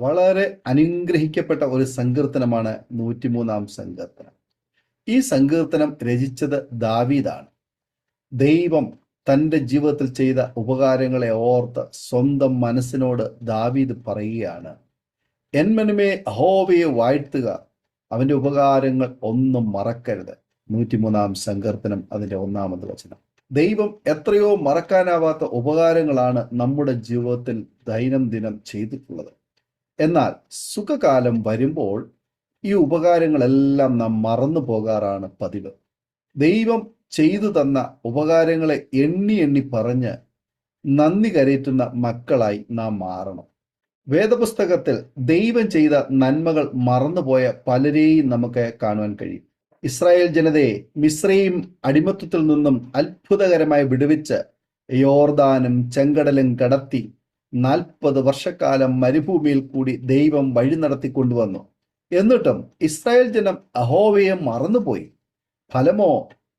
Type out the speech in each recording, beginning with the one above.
വളരെ അനുഗ്രഹിക്കപ്പെട്ട ഒരു സങ്കീർത്തനമാണ് 103 സങ്കീർത്തനം. ഈ സങ്കീർത്തനം രചിച്ചത് ദാവീദാണ്. ദൈവം തൻ്റെ ജീവിതത്തിൽ ചെയ്ത ഉപകാരങ്ങളെ ഓർത്ത് സ്വന്തം മനസ്സിനോട് ദാവീദ് പറയുകയാണ്, എൻ മനമേ യഹോവയെ വാഴ്ത്തുക, അവൻ്റെ ഉപകാരങ്ങൾ ഒന്നും മറക്കരുത്. 103 സങ്കീർത്തനം അതിൻ്റെ 1-ാമത് വചനം. ദൈവം എത്രയോ മറക്കാനാവാത്ത ഉപകാരങ്ങളാണ് നമ്മുടെ ജീവിതത്തിൽ ദൈനംദിനം ചെയ്തിട്ടുള്ളത്. എന്നാൽ സുഖകാലം വരുമ്പോൾ ഈ ഉപകാരങ്ങളെല്ലാം നാം മറന്നു പോകാറാണ് പതിവ്. ദൈവം ചെയ്തു തന്ന ഉപകാരങ്ങളെ എണ്ണി എണ്ണി പറഞ്ഞ് നന്ദി കരയറ്റുന്ന മക്കളായി നാം മാറണം. വേദപുസ്തകത്തിൽ ദൈവം ചെയ്ത നന്മകൾ മറന്നുപോയ പലരെയും നമുക്ക് കാണുവാൻ കഴിയും. ഇസ്രായേൽ ജനതയെ മിസ്രയീം അടിമത്വത്തിൽ നിന്നും അത്ഭുതകരമായി വിടുവിച്ച് യോർദാനും ചെങ്കടലും കടത്തി 40 വർഷക്കാലം മരുഭൂമിയിൽ കൂടി ദൈവം വഴി നടത്തിക്കൊണ്ടുവന്നു. എന്നിട്ടും ഇസ്രായേൽ ജനം യഹോവയെ മറന്നുപോയി. ഫലമോ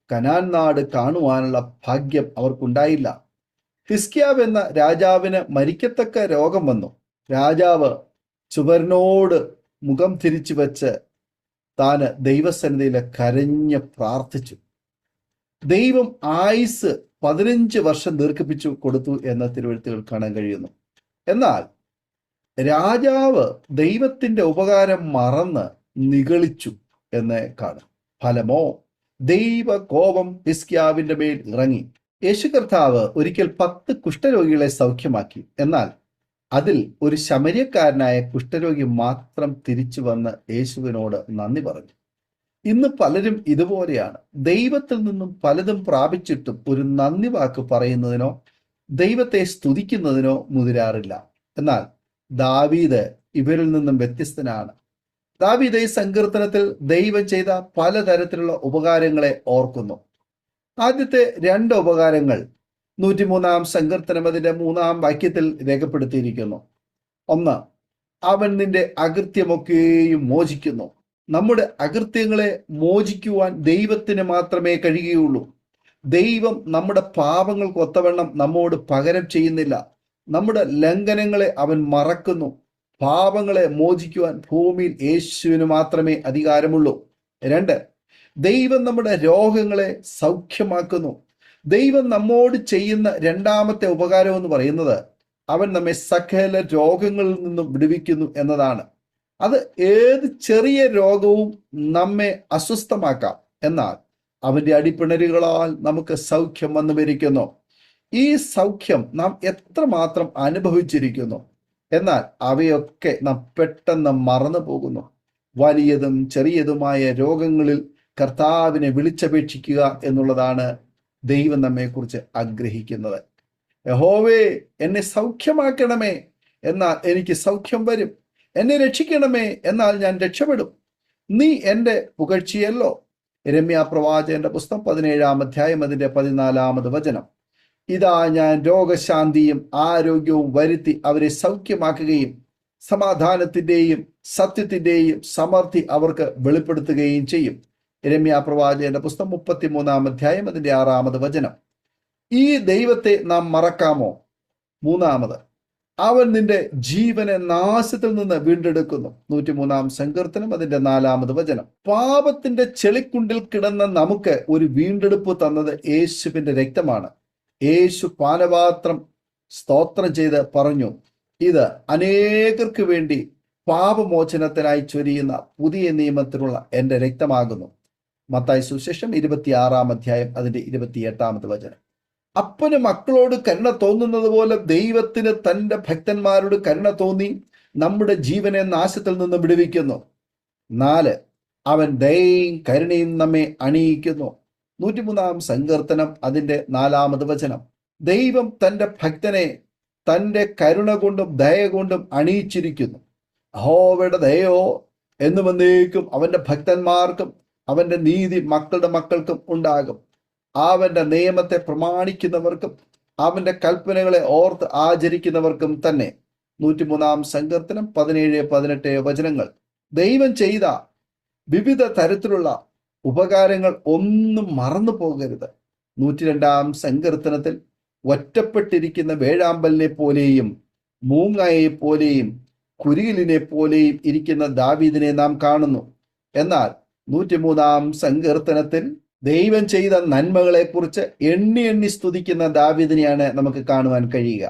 കനാൻ നാട് കാണുവാനുള്ള ഭാഗ്യം അവർക്കുണ്ടായില്ല. ഹിസ്കിയാവ് എന്ന രാജാവിന് മരിക്കത്തക്ക രോഗം വന്നു. രാജാവ് ചുവരിനോട് മുഖം തിരിച്ചു വെച്ച് താന് ദൈവസന്നിധിയിൽ കരഞ്ഞ് പ്രാർത്ഥിച്ചു. ദൈവം ആയുസ് 15 വർഷം ദീർഘിപ്പിച്ചു കൊടുത്തു എന്ന തിരുവെഴുത്തുകൾ കാണാൻ കഴിയുന്നു. എന്നാൽ രാജാവ് ദൈവത്തിന്റെ ഉപകാരം മറന്ന് നിഗളിച്ചു എന്ന് കാണും. ഫലമോ ദൈവ കോപം ഹിസ്കിയാവിന്റെ മേൽ ഇറങ്ങി. യേശു കർത്താവ് ഒരിക്കൽ 10 കുഷ്ഠരോഗികളെ സൗഖ്യമാക്കി. എന്നാൽ അതിൽ ഒരു ശമര്യക്കാരനായ കുഷ്ഠരോഗി മാത്രം തിരിച്ചു വന്ന് യേശുവിനോട് നന്ദി പറഞ്ഞു. ഇന്ന് പലരും ഇതുപോലെയാണ്. ദൈവത്തിൽ നിന്നും പലതും പ്രാപിച്ചിട്ടും ഒരു നന്ദി വാക്ക് പറയുന്നതിനോ ദൈവത്തെ സ്തുതിക്കുന്നതിനോ മുതിരാറില്ല. എന്നാൽ ദാവീദ് ഇവരിൽ നിന്നും വ്യത്യസ്തനാണ്. ദാവീദ് ഈ സങ്കീർത്തനത്തിൽ ദൈവം ചെയ്ത പലതരത്തിലുള്ള ഉപകാരങ്ങളെ ഓർക്കുന്നു. ആദ്യത്തെ 2 ഉപകാരങ്ങൾ 103 സങ്കീർത്തനം അതിന്റെ 3-ാം വാക്യത്തിൽ രേഖപ്പെടുത്തിയിരിക്കുന്നു. 1, അവൻ നിന്റെ അകൃത്യമൊക്കെയും മോചിക്കുന്നു. നമ്മുടെ അകൃത്യങ്ങളെ മോചിക്കുവാൻ ദൈവത്തിന് മാത്രമേ കഴിയുകയുള്ളൂ. ദൈവം നമ്മുടെ പാപങ്ങൾക്ക് ഒത്തവണ്ണം നമ്മോട് പകരം ചെയ്യുന്നില്ല. നമ്മുടെ ലംഘനങ്ങളെ അവൻ മറക്കുന്നു. പാപങ്ങളെ മോചിക്കുവാൻ ഭൂമിയിൽ യേശുവിന് മാത്രമേ അധികാരമുള്ളൂ. 2, ദൈവം നമ്മുടെ രോഗങ്ങളെ സൗഖ്യമാക്കുന്നു. ദൈവം നമ്മോട് ചെയ്യുന്ന 2-ാമത്തെ ഉപകാരം എന്ന് പറയുന്നത് അവൻ നമ്മെ സകല രോഗങ്ങളിൽ നിന്നും വിടുവിക്കുന്നു എന്നതാണ്. അത് ഏത് ചെറിയ രോഗവും നമ്മെ അസ്വസ്ഥമാക്കാം. എന്നാൽ അവന്റെ അടിപ്പിണരുകളാൽ നമുക്ക് സൗഖ്യം വന്നു ഭരിക്കുന്നു. ഈ സൗഖ്യം നാം എത്രമാത്രം അനുഭവിച്ചിരിക്കുന്നു. എന്നാൽ അവയൊക്കെ നാം പെട്ടെന്ന് മറന്നു പോകുന്നു. വലിയതും ചെറിയതുമായ രോഗങ്ങളിൽ കർത്താവിനെ വിളിച്ചപേക്ഷിക്കുക എന്നുള്ളതാണ് ദൈവം നമ്മെക്കുറിച്ച് ആഗ്രഹിക്കുന്നത്. യഹോവേ, എന്നെ സൗഖ്യമാക്കണമേ, എന്നാൽ എനിക്ക് സൗഖ്യം വരും. എന്നെ രക്ഷിക്കണമേ, എന്നാൽ ഞാൻ രക്ഷപ്പെടും. നീ എൻ്റെ പുകഴ്ചയല്ലോ. യിരെമ്യാ പ്രവാചകന്റെ പുസ്തകം 17-ാം അധ്യായം അതിന്റെ 14-ാമത് വചനം. ഇതാ ഞാൻ രോഗശാന്തിയും ആരോഗ്യവും വരുത്തി അവരെ സൗഖ്യമാക്കുകയും സമാധാനത്തിന്റെയും സത്യത്തിന്റെയും സമൃദ്ധി അവർക്ക് വെളിപ്പെടുത്തുകയും ചെയ്യും. യിരെമ്യാ പ്രവാചകന്റെ പുസ്തകം 33-ാം അധ്യായം അതിന്റെ 6-ാമത് വചനം. ഈ ദൈവത്തെ നാം മറക്കാമോ? 3, അവൻ നിന്റെ ജീവനെ നാശത്തിൽ നിന്ന് വീണ്ടെടുക്കുന്നു. 103 സങ്കീർത്തനം അതിന്റെ 4-ാമത് വചനം. പാപത്തിന്റെ ചെളിക്കുണ്ടിൽ കിടന്ന നമുക്ക് ഒരു വീണ്ടെടുപ്പ് തന്നത് യേശുവിന്റെ രക്തമാണ്. യേശു പാനപാത്രം സ്തോത്രം ചെയ്ത് പറഞ്ഞു, ഇത് അനേകർക്ക് വേണ്ടി പാപമോചനത്തിനായി ചൊരിയുന്ന പുതിയ നിയമത്തിനുള്ള എൻ്റെ രക്തമാകുന്നു. മത്തായി സുവിശേഷം 26-ാം അധ്യായം അതിന്റെ 28-ാമത് വചനം. അപ്പന് മക്കളോട് കരുണ തോന്നുന്നത് പോലെ ദൈവത്തിന് തൻ്റെ ഭക്തന്മാരോട് കരുണ തോന്നി നമ്മുടെ ജീവനെ നാശത്തിൽ നിന്ന് വിടുവിക്കുന്നു. 4, അവൻ ദയയും കരുണയും നമ്മെ അണിയിക്കുന്നു. 103 സങ്കീർത്തനം അതിന്റെ 4-ാമത് വചനം. ദൈവം തൻ്റെ ഭക്തനെ തൻ്റെ കരുണ കൊണ്ടും ദയ കൊണ്ടും അണിയിച്ചിരിക്കുന്നു. യഹോവയുടെ ദയയോ എന്നും എന്നേക്കും അവന്റെ ഭക്തന്മാർക്കും അവന്റെ നീതി മക്കളുടെ മക്കൾക്കും ഉണ്ടാകും. അവന്റെ നിയമത്തെ പ്രമാണിക്കുന്നവർക്കും അവന്റെ കൽപ്പനകളെ ഓർത്ത് ആചരിക്കുന്നവർക്കും തന്നെ. 103 സങ്കീർത്തനം 17-18 വചനങ്ങൾ. ദൈവം ചെയ്ത വിവിധ തരത്തിലുള്ള ഉപകാരങ്ങൾ ഒന്നും മറന്നു പോകരുത്. 102 സങ്കീർത്തനത്തിൽ ഒറ്റപ്പെട്ടിരിക്കുന്ന വേഴാമ്പലിനെ പോലെയും മൂങ്ങയെ പോലെയും കുരികിലിനെ പോലെയും ഇരിക്കുന്ന ദാവീദിനെ നാം കാണുന്നു. എന്നാൽ 103-ാം സങ്കീർത്തനത്തിൽ ദൈവം ചെയ്ത നന്മകളെക്കുറിച്ച് എണ്ണി എണ്ണി സ്തുതിക്കുന്ന ദാവീദിനെയാണ് നമുക്ക് കാണുവാൻ കഴിയുക.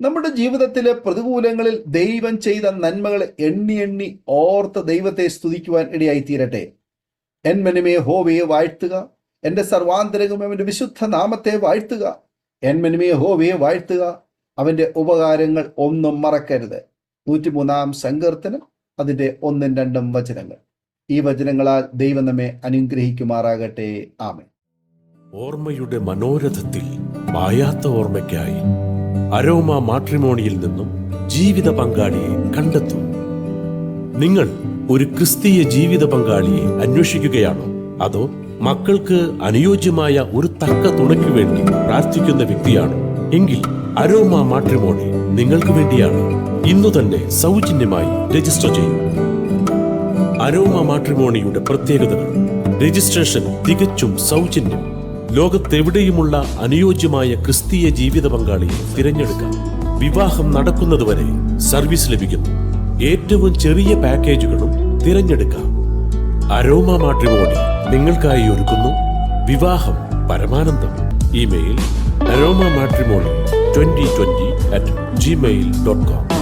നമ്മുടെ ജീവിതത്തിലെ പ്രതികൂലങ്ങളിൽ ദൈവം ചെയ്ത നന്മകൾ എണ്ണി എണ്ണി ഓർത്ത് ദൈവത്തെ സ്തുതിക്കുവാൻ ഇടയായി തീരട്ടെ. എൻ മനമേ യഹോവയെ വാഴ്ത്തുക, എൻ്റെ സർവാന്തരംഗം അവൻ്റെ വിശുദ്ധ നാമത്തെ വാഴ്ത്തുക. എൻ മനമേ യഹോവയെ വാഴ്ത്തുക, അവൻ്റെ ഉപകാരങ്ങൾ ഒന്നും മറക്കരുത്. 103-ാം സങ്കീർത്തനം അതിൻ്റെ 1-2 വചനങ്ങൾ. ഈ വചനങ്ങളാൽ ദൈവം നമ്മെ അനുഗ്രഹിക്കുമാറാകട്ടെ. ആമേൻ. ഓർമ്മയുടെ മനോരഥത്തിൽ മായാത്ത ഓർമ്മയ്ക്കായി അരോമ മാട്രിമോണിയിൽ നിന്നും ജീവിത പങ്കാളിയെ കണ്ടെത്തൂ. നിങ്ങൾ ഒരു ക്രിസ്തീയ ജീവിത പങ്കാളിയെ അന്വേഷിക്കുകയാണോ? അതോ മക്കൾക്ക് അനുയോജ്യമായ ഒരു തക്ക തുണയ്ക്കു വേണ്ടി പ്രാർത്ഥിക്കുന്ന വ്യക്തിയാണോ? എങ്കിൽ അരോമ മാട്രിമോണി നിങ്ങൾക്ക് വേണ്ടിയാണ്. ഇന്നു തന്നെ സൗജന്യമായി രജിസ്റ്റർ ചെയ്യൂ. അരോമ മാട്രിമോണിയുടെ പ്രത്യേകതകൾ: രജിസ്ട്രേഷൻ തികച്ചും സൗജന്യം. ലോകത്തെവിടെയുമുള്ള അനുയോജ്യമായ ക്രിസ്തീയ ജീവിത പങ്കാളിയെ തിരഞ്ഞെടുക്കാം. വിവാഹം നടക്കുന്നതുവരെ സർവീസ് ലഭിക്കുന്നു. ഏറ്റവും ചെറിയ പാക്കേജുകളും തിരഞ്ഞെടുക്കാം. അരോമ മാട്രിമോണി നിങ്ങൾക്കായി ഒരുക്കുന്നു വിവാഹം പരമാനന്ദം. Email aroma matrimony2020@gmail.com